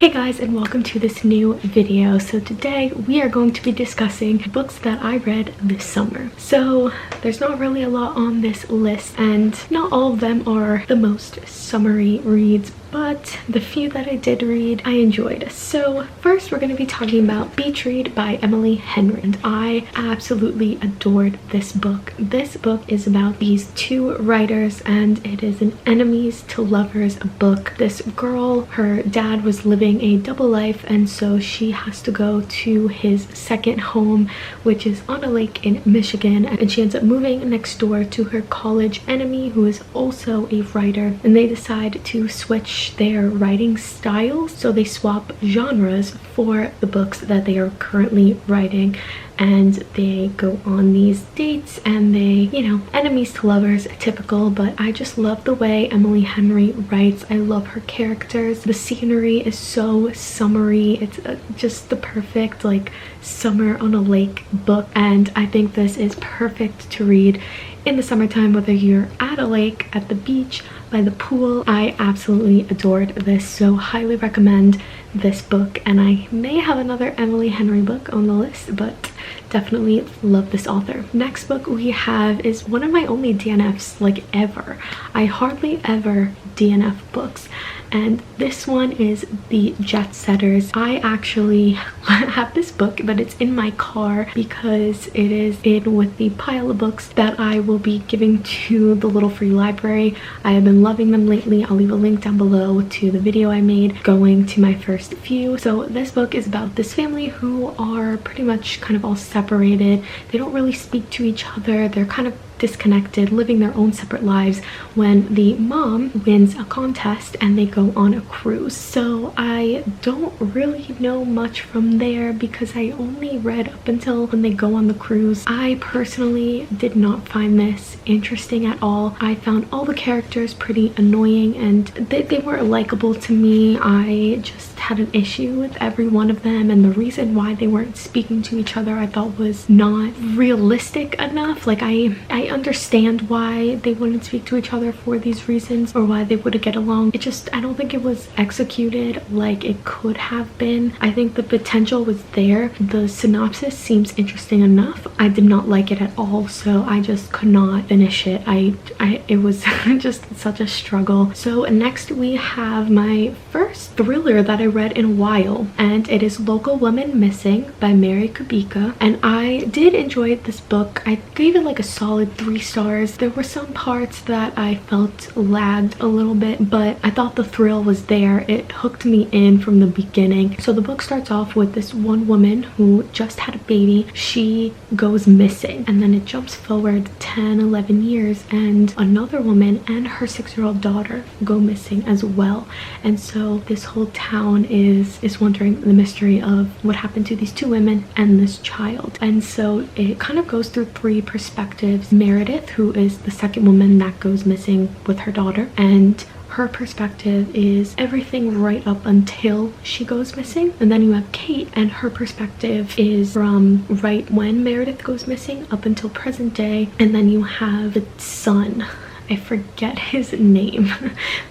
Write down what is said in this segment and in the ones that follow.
Hey guys, and welcome to this new video. So today we are going to be discussing books that I read this summer. So there's not really a lot on this list, and not all of them are the most summery reads, but the few that I did read I enjoyed. So first we're going to be talking about Beach Read by Emily Henry, and I absolutely adored this book. This book is about these two writers, and it is an enemies to lovers book. This girl, her dad was living a double life, and so she has to go to his second home, which is on a lake in Michigan, and she ends up moving next door to her college enemy, who is also a writer, and they decide to switch their writing styles. So they swap genres for the books that they are currently writing, and they go on these dates, and they, enemies to lovers, typical. But I just love the way Emily Henry writes. I love her characters. The scenery is so summery. It's just the perfect like summer on a lake book, and I think this is perfect to read in the summertime, whether you're at a lake, at the beach, by the pool. I absolutely adored this, so highly recommend this book. And I may have another Emily Henry book on the list, but definitely love this author. Next book we have is one of my only DNFs like ever. I hardly ever DNF books, and this one is The Jet Setters. I actually have this book, but it's in my car because it is in with the pile of books that I will be giving to the little free library. I have been loving them lately. I'll leave a link down below to the video I made going to my first few. So this book is about this family who are pretty much kind of all separated. They don't really speak to each other. They're kind of disconnected, living their own separate lives, when the mom wins a contest and they go on a cruise. So I don't really know much from there because I only read up until when they go on the cruise. I personally did not find this interesting at all. I found all the characters pretty annoying, and they weren't likable to me. I just had an issue with every one of them, and the reason why they weren't speaking to each other I thought was not realistic enough. Like I understand why they wouldn't speak to each other for these reasons, or why they wouldn't get along. I don't think it was executed like it could have been. I think the potential was there. The synopsis seems interesting enough. I did not like it at all, so I just could not finish it. It was just such a struggle. So next we have my first thriller that I read in a while, and it is Local Woman Missing by Mary Kubica, and I did enjoy this book. I gave it like a solid 3 stars. There were some parts that I felt lagged a little bit, but I thought the thrill was there. It hooked me in from the beginning. So the book starts off with this one woman who just had a baby. She goes missing, and then it jumps forward 10-11 years, and another woman and her 6-year-old daughter go missing as well. And so this whole town is wondering the mystery of what happened to these 2 women and this child. And so it kind of goes through 3 perspectives. Meredith, who is the second woman that goes missing with her daughter, and her perspective is everything right up until she goes missing. And then you have Kate, and her perspective is from right when Meredith goes missing up until present day. And then you have the son, I forget his name,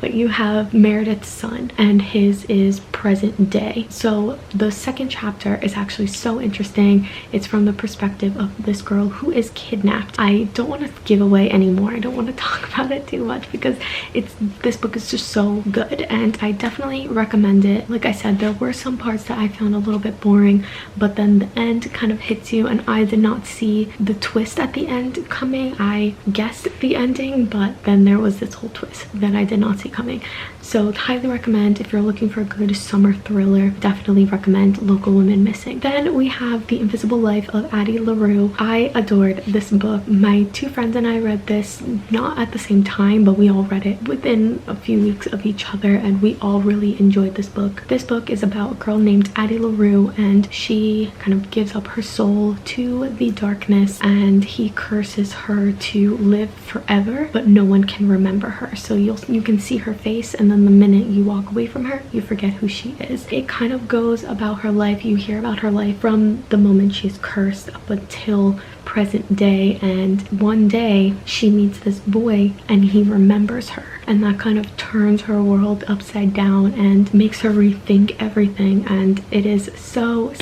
but you have Meredith's son, and his is present day. So the second chapter is actually so interesting. It's from the perspective of this girl who is kidnapped. I don't want to give away anymore. I don't want to talk about it too much because this book is just so good, and I definitely recommend it. Like I said, there were some parts that I found a little bit boring, but then the end kind of hits you, and I did not see the twist at the end coming. I guessed the ending, but then there was this whole twist that I did not see coming. So highly recommend if you're looking for a good summer thriller. Definitely recommend Local Women Missing. Then we have The Invisible Life of Addie LaRue. I adored this book. My 2 friends and I read this not at the same time, but we all read it within a few weeks of each other, and we all really enjoyed this book. This book is about a girl named Addie LaRue, and she kind of gives up her soul to the darkness, and he curses her to live forever but no one can remember her. So you can see her face, and then the minute you walk away from her, you forget who she is. It kind of goes about her life. You hear about her life from the moment she's cursed up until present day, and one day she meets this boy and he remembers her, and that kind of turns her world upside down and makes her rethink everything. And it is so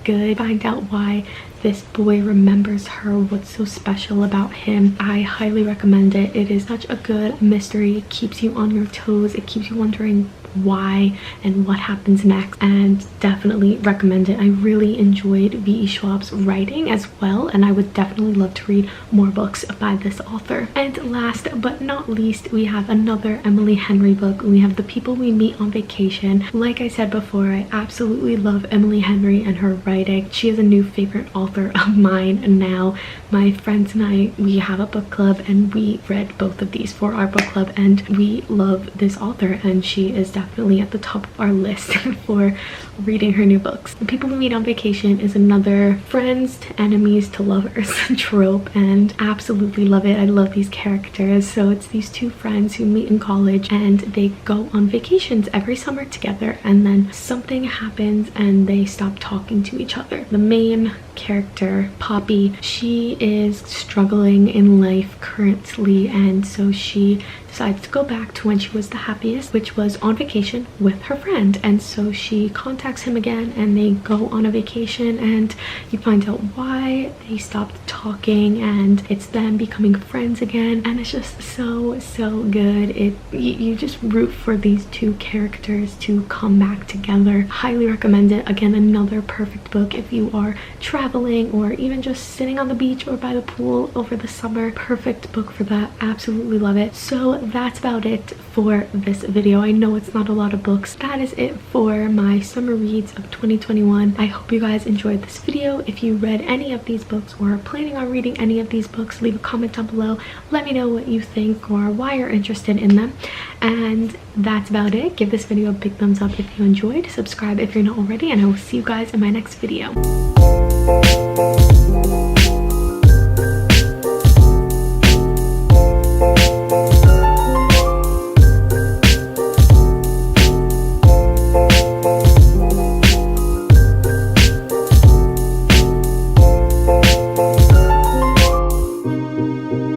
good. Find out why this boy remembers her, what's so special about him. I highly recommend it. It is such a good mystery. It keeps you on your toes. It keeps you wondering why and what happens next, and definitely recommend it. I really enjoyed V.E. Schwab's writing as well, and I would definitely love to read more books by this author. And last but not least, we have another Emily Henry book. We have The People We Meet on Vacation. Like I said before, I absolutely love Emily Henry and her writing. She is a new favorite author of mine now. My friends and I, we have a book club, and we read both of these for our book club, and we love this author, and she is definitely at the top of our list for reading her new books. The People We Meet on Vacation is another friends to enemies to lovers trope, and absolutely love it. I love these characters. So it's these two friends who meet in college, and they go on vacations every summer together, and then something happens and they stop talking to each other. The main character, Poppy, she is struggling in life currently, and so she decides to go back to when she was the happiest, which was on vacation with her friend. And so she contacts him again, and they go on a vacation, and you find out why they stopped talking, and it's them becoming friends again, and it's just so good. You just root for these two characters to come back together. Highly recommend it. Again, another perfect book if you are traveling or even just sitting on the beach or by the pool over the summer. Perfect book for that. Absolutely love it. So that's about it for this video. I know it's not a lot of books. That is it for my summer reads of 2021. I hope you guys enjoyed this video. If you read any of these books or are planning on reading any of these books, leave a comment down below. Let me know what you think or why you're interested in them. And that's about it. Give this video a big thumbs up if you enjoyed. Subscribe if you're not already, and I will see you guys in my next video.